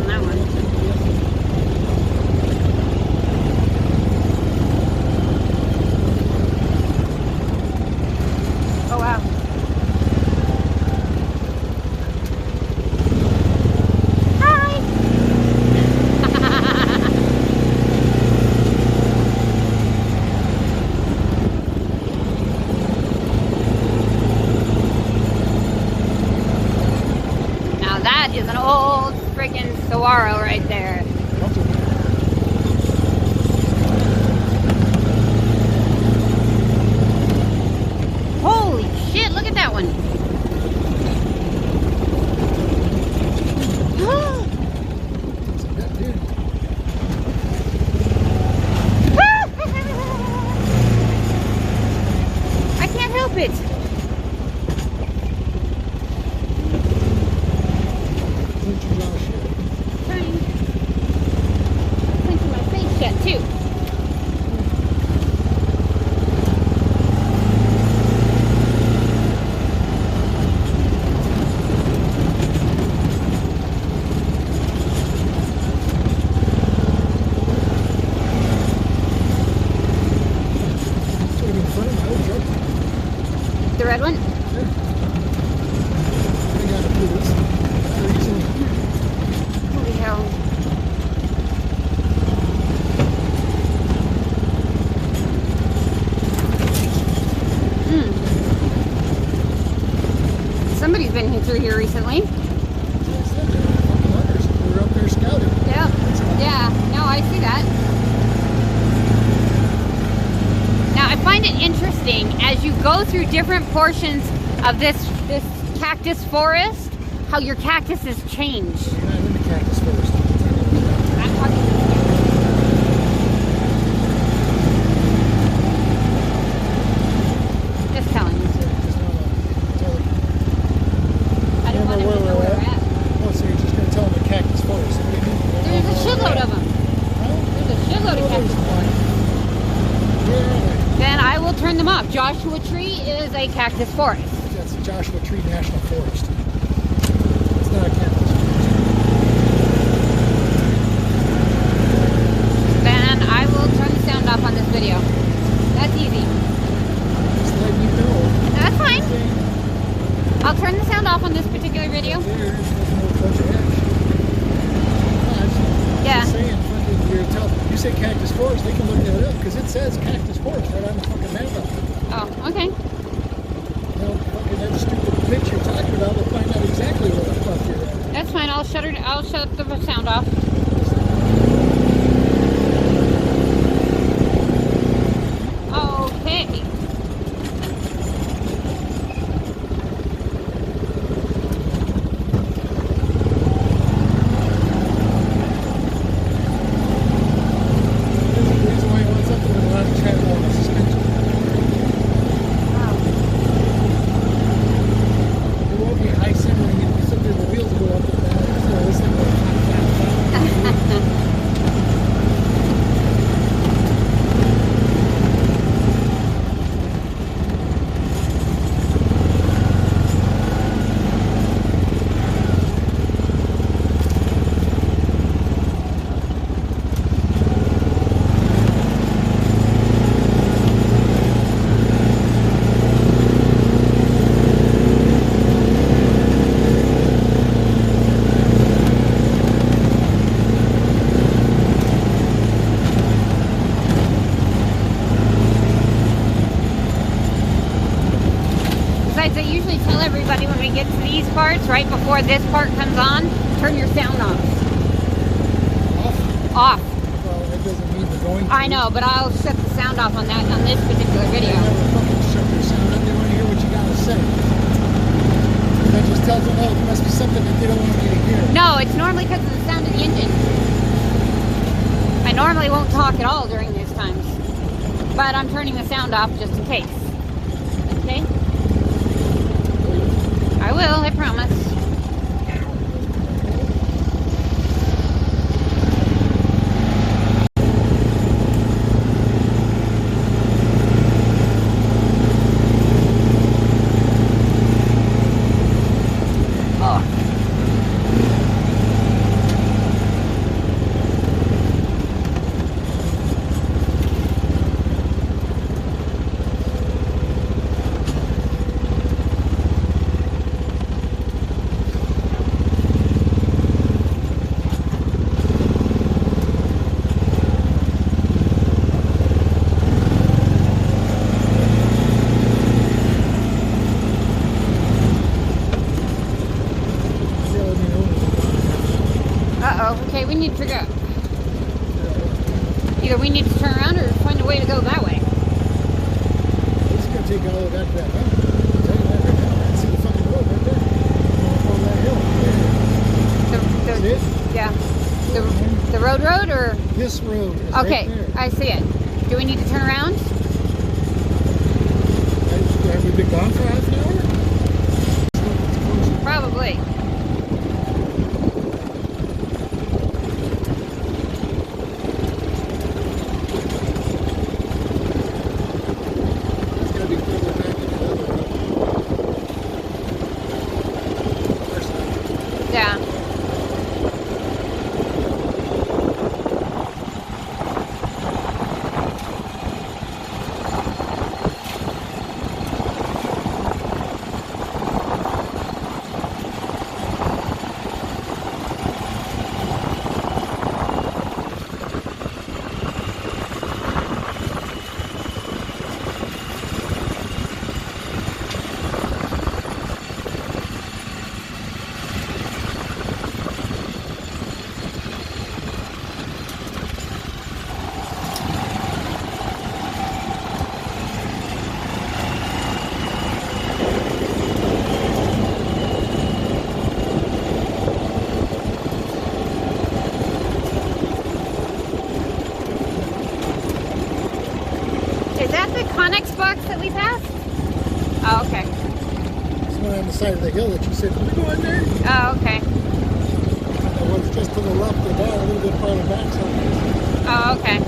on that one. Oh, wow. Hi! Now that is an old friggin' saguaro right there. Holy shit, look at that one. I can't help it. Trying. Clenching my face shut too. The red one? Holy hell. Somebody's been through here recently. We're up there scouting. Yeah. Yeah. No, I see that. Now, I find it interesting as you go through different portions of this cactus forest, how your cactuses change. You're not in the cactus forest. I'm talking. Just telling you. I don't want to know where we're at. Oh, so you're just going to tell them the cactus forest. There's a shitload of them. There's a shitload of cactus. Then I will turn them off. Joshua Tree is a cactus forest. That's the Joshua Tree National Forest. It's not a cactus forest. Then I will turn the sound off on this video. That's easy. Just letting you know. That's fine. I'll turn the sound off on this particular video. There's no bunch of action. Yeah. Just saying, you say cactus forest, they can look that up because it says cactus forest right on the fucking map. Oh, okay. Now, fucking that stupid picture you're talking about, we'll find out exactly where the fuck you're at. That's fine. I'll shut the sound off. Okay. I usually tell everybody when we get to these parts, right before this part comes on, turn your sound off. Off. Well, that doesn't mean they're going to. I know, but I'll shut the sound off on this particular video. They never fucking shut their sound up. They want to hear what you gotta say. That just tells them, oh, there must be something that they don't want you to hear. No, it's normally because of the sound of the engine. I normally won't talk at all during these times, but I'm turning the sound off just in case. Okay? I will, I promise. Oh, okay, we need to figure out. Either we need to turn around or find a way to go that way. It's going to take all of that crap out. I'll tell you that right now. I can see the fucking road right there. On that hill. See it? Yeah. The road or? This road is okay, right there. I see it. Do we need to turn around? Have we been gone for half an hour? Probably. It's going to be further back than the other road. Yeah. Is that the Connex box that we passed? Oh, okay. It's one on the side of the hill that you said, we're going there. Oh, okay. That one's just to the left of that, a little bit farther back. Oh, okay.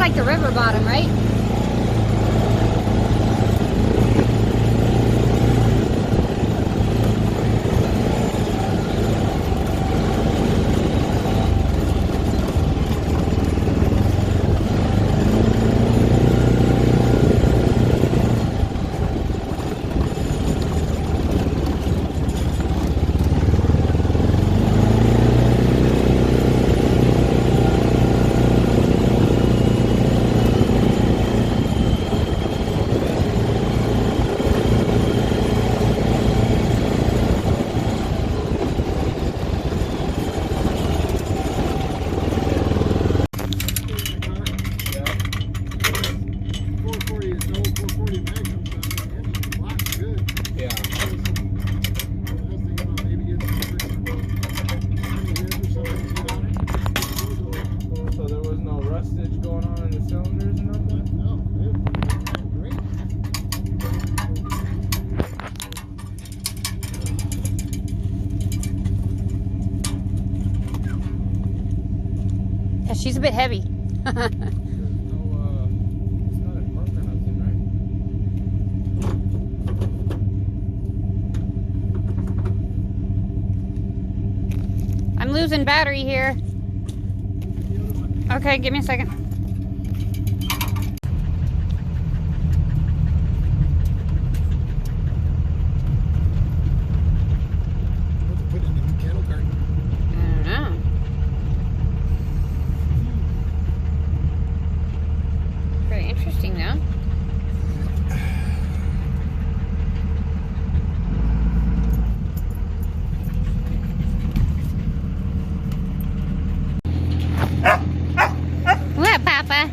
like the river bottom, right? usage going on in the cylinders and nothing? No, it's great. Yeah, she's a bit heavy. There's no, it's not a mark or nothing, right? I'm losing battery here. Okay, give me a second. What to put in the new cattle garden? I don't know. Pretty interesting, though. What, Papa?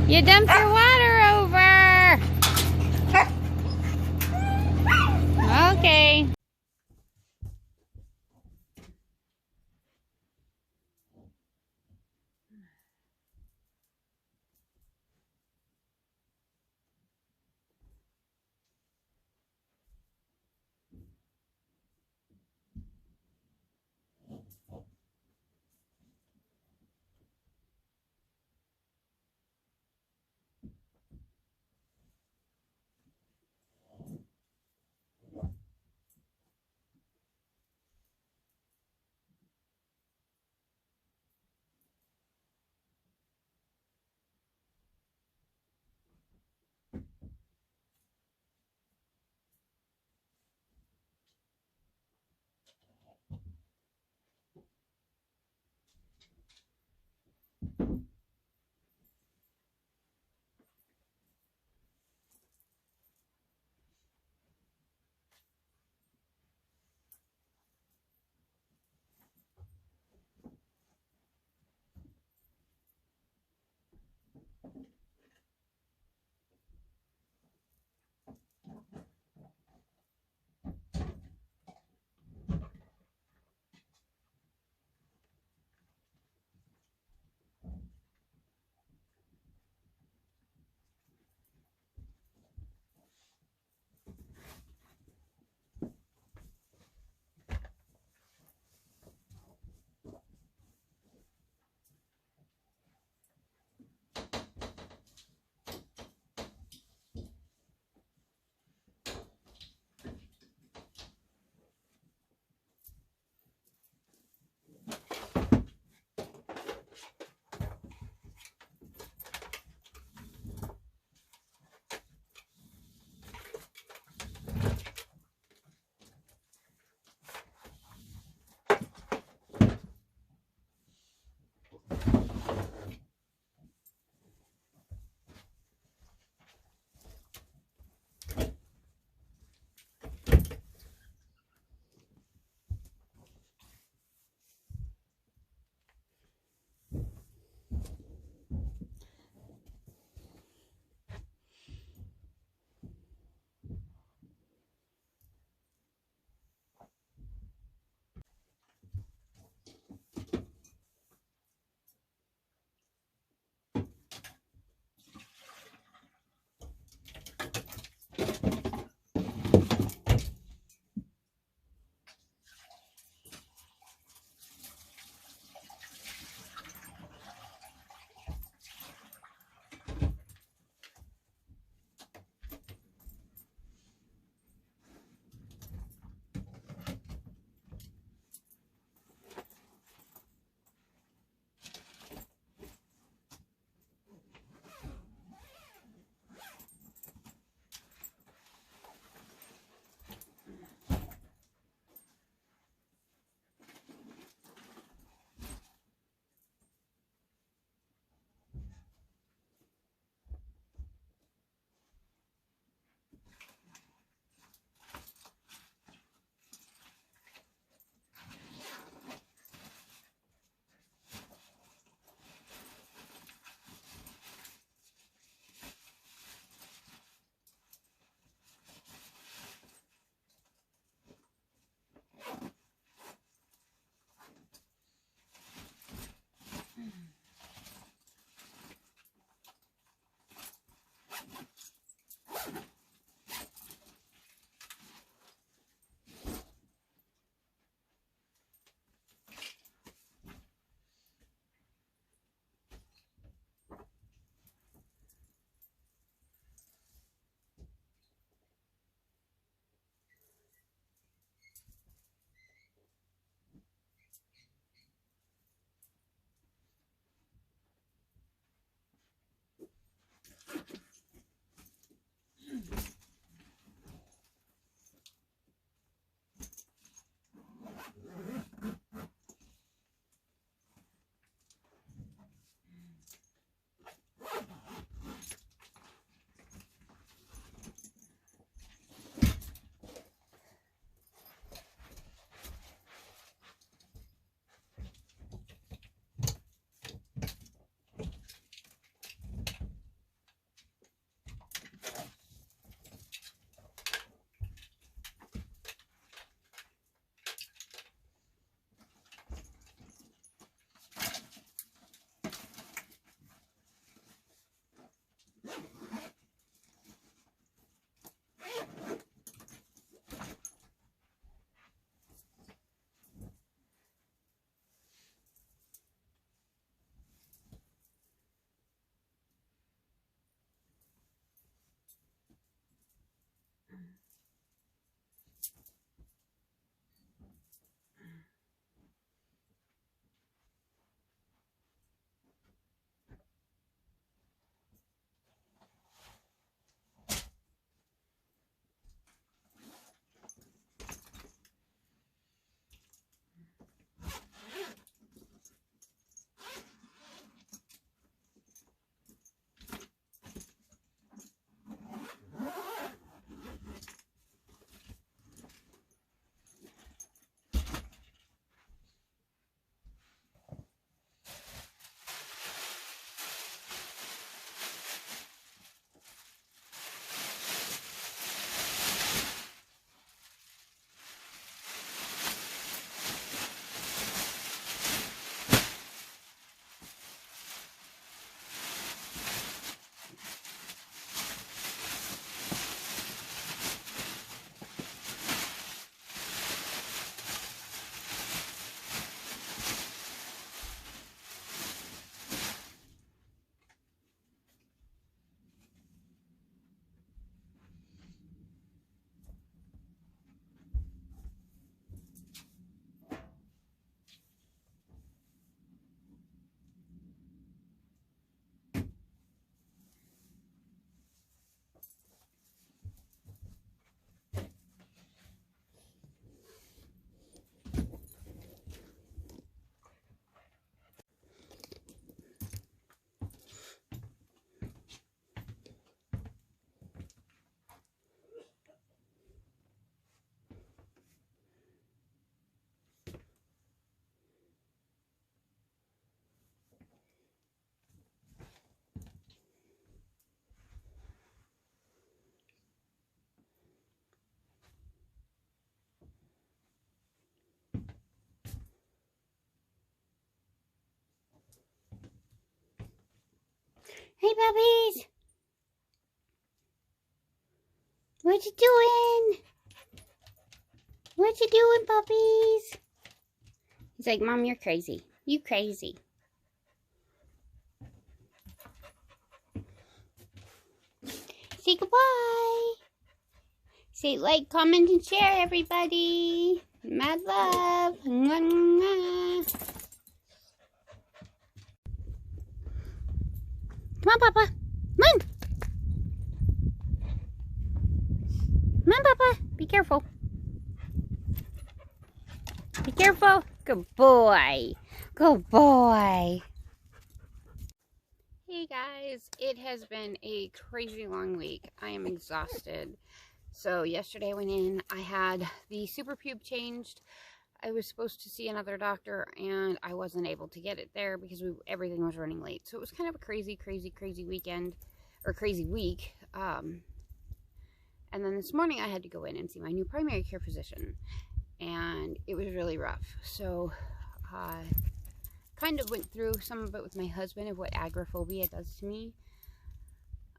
You dumped your water over. Okay. Hey, puppies. What you doing? What you doing, puppies? He's like, Mom, you're crazy. You crazy. Say goodbye. Say like, comment, and share, everybody. Mad love. Mwah, mwah. Come on, Papa. Come on. Come on, Papa. Be careful. Be careful. Good boy. Good boy. Hey guys, it has been a crazy long week. I am exhausted. So yesterday I went in, I had the super pube changed. I was supposed to see another doctor and I wasn't able to get it there because everything was running late. So it was kind of a crazy weekend, or crazy week. And then this morning I had to go in and see my new primary care physician, and it was really rough. So I kind of went through some of it with my husband of what agoraphobia does to me.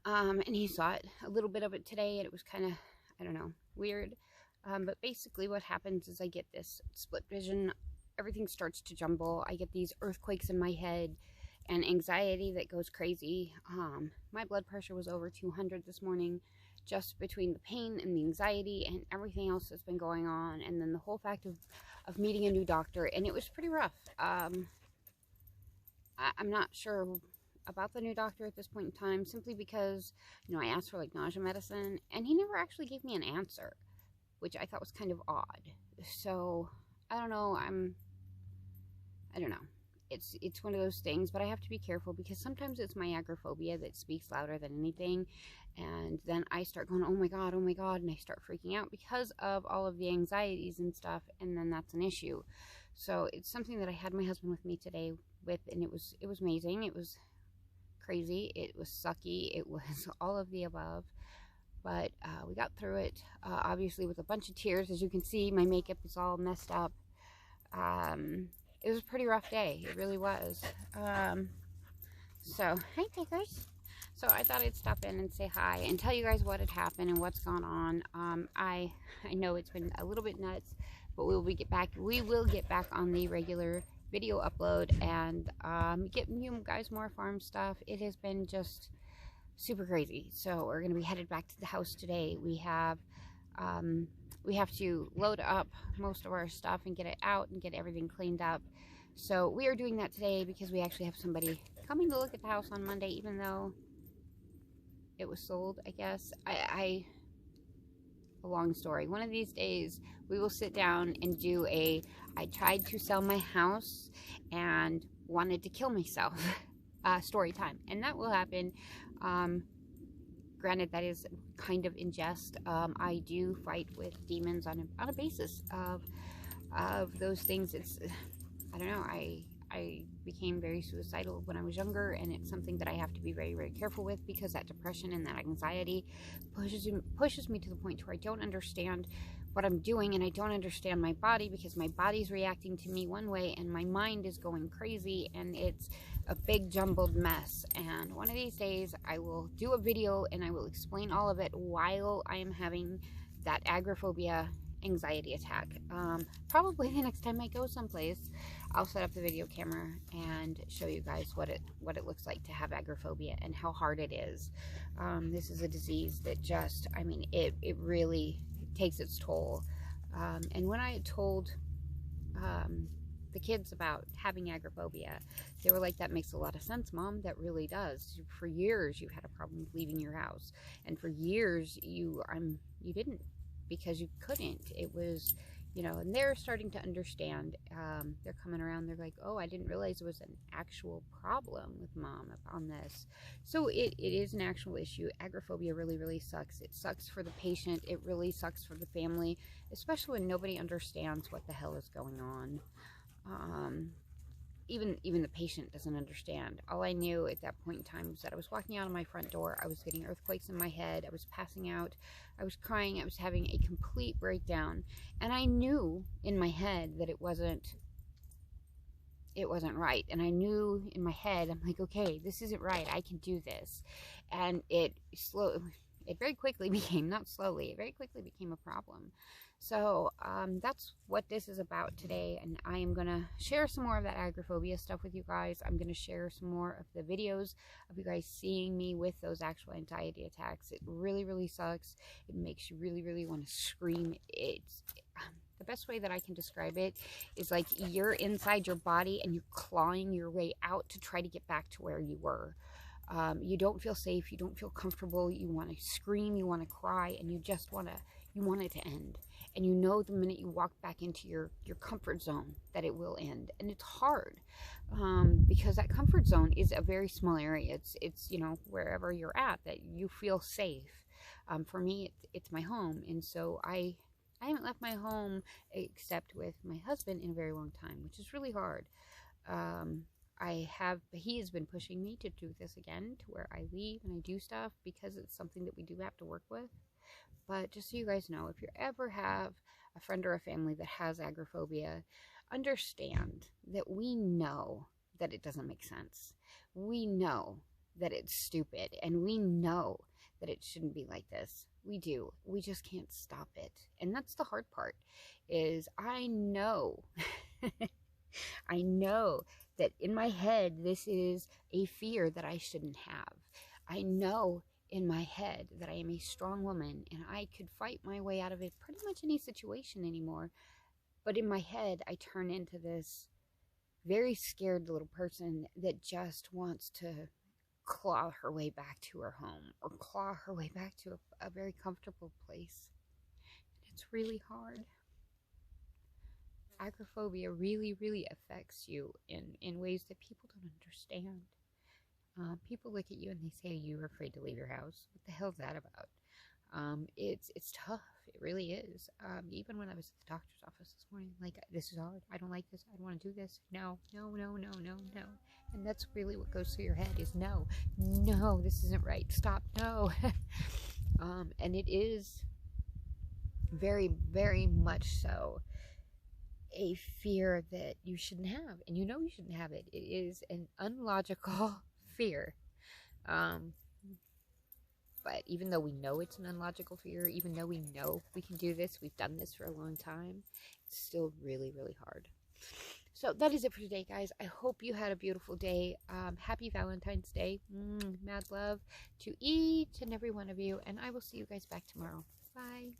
And he saw it, a little bit of it today, and it was kind of, I don't know, weird. But basically what happens is I get this split vision. Everything starts to jumble. I get these earthquakes in my head and anxiety that goes crazy. My blood pressure was over 200 this morning, just between the pain and the anxiety and everything else that's been going on. And then the whole fact of meeting a new doctor, and it was pretty rough. I'm not sure about the new doctor at this point in time, simply because, you know, I asked for like nausea medicine and he never actually gave me an answer, which I thought was kind of odd. So I don't know. I don't know. It's one of those things, but I have to be careful because sometimes it's my agoraphobia that speaks louder than anything, and then I start going, oh my god, and I start freaking out because of all of the anxieties and stuff, and then that's an issue. So it's something that I had my husband with me today with, and it was amazing. It was crazy. It was sucky. It was all of the above. But we got through it, obviously with a bunch of tears. As you can see, my makeup is all messed up. It was a pretty rough day. It really was. So, hi, Pickers. So I thought I'd stop in and say hi and tell you guys what had happened and what's gone on. I know it's been a little bit nuts, but we will get back on the regular video upload and get you guys more farm stuff. It has been just super crazy. So we're going to be headed back to the house today. We have to load up most of our stuff and get it out and get everything cleaned up. So we are doing that today because we actually have somebody coming to look at the house on Monday, even though it was sold, I guess. A long story. One of these days we will sit down and do I tried to sell my house and wanted to kill myself story time, and that will happen. Granted, that is kind of in jest. I do fight with demons on a basis of those things. It's, I don't know, I became very suicidal when I was younger, and it's something that I have to be very, very careful with, because that depression and that anxiety pushes me to the point where I don't understand what I'm doing, and I don't understand my body, because my body's reacting to me one way and my mind is going crazy, and it's a big jumbled mess. And one of these days I will do a video and I will explain all of it while I am having that agoraphobia anxiety attack. Probably the next time I go someplace, I'll set up the video camera and show you guys what it looks like to have agoraphobia and how hard it is. This is a disease that just, I mean, it really takes its toll. And when I had told the kids about having agoraphobia, they were like, that makes a lot of sense, Mom. That really does. For years you've had a problem with leaving your house, and for years you didn't, because you couldn't. It was, you know, and they're starting to understand. They're coming around. They're like, oh, I didn't realize it was an actual problem with Mom on this. So it is an actual issue. Agoraphobia really, really sucks. It sucks for the patient. It really sucks for the family, especially when nobody understands what the hell is going on. Even the patient doesn't understand. All I knew at that point in time was that I was walking out of my front door, I was getting earthquakes in my head, I was passing out, I was crying, I was having a complete breakdown, and I knew in my head that it wasn't it wasn't right. And I knew in my head, I'm like, okay, this isn't right. I can do this. And it very quickly became, not slowly, it very quickly became a problem. So that's what this is about today. And I am going to share some more of that agoraphobia stuff with you guys. I'm going to share some more of the videos of you guys seeing me with those actual anxiety attacks. It really, really sucks. It makes you really, really want to scream. The best way that I can describe it is like you're inside your body and you're clawing your way out to try to get back to where you were. You don't feel safe, you don't feel comfortable, you want to scream, you want to cry, and you want it to end. And you know the minute you walk back into your comfort zone that it will end. And it's hard because that comfort zone is a very small area. It's you know, wherever you're at that you feel safe. For me, it's my home. And so I haven't left my home except with my husband in a very long time, which is really hard. He has been pushing me to do this again, to where I leave and I do stuff, because it's something that we do have to work with. But just so you guys know, if you ever have a friend or a family that has agoraphobia, understand that we know that it doesn't make sense. We know that it's stupid, and we know that it shouldn't be like this. We do. We just can't stop it. And that's the hard part, is I know, I know that in my head, this is a fear that I shouldn't have. I know in my head that I am a strong woman and I could fight my way out of it pretty much any situation anymore. But in my head, I turn into this very scared little person that just wants to claw her way back to her home, or claw her way back to a very comfortable place. It's really hard. Agoraphobia really, really affects you in ways that people don't understand. People look at you and they say you're afraid to leave your house. What the hell is that about? It's tough. It really is. Even when I was at the doctor's office this morning, like, this is hard. I don't like this. I don't want to do this. No, no, no, no, no, no. And that's really what goes through your head is no, no, this isn't right. Stop, no. And it is very, very much so a fear that you shouldn't have, and you know you shouldn't have it. It is an unlogical fear. But even though we know it's an unlogical fear, even though we know we can do this, we've done this for a long time, it's still really, really hard. So that is it for today, guys. I hope you had a beautiful day. Happy Valentine's Day. Mad love to each and every one of you, and I will see you guys back tomorrow. Bye.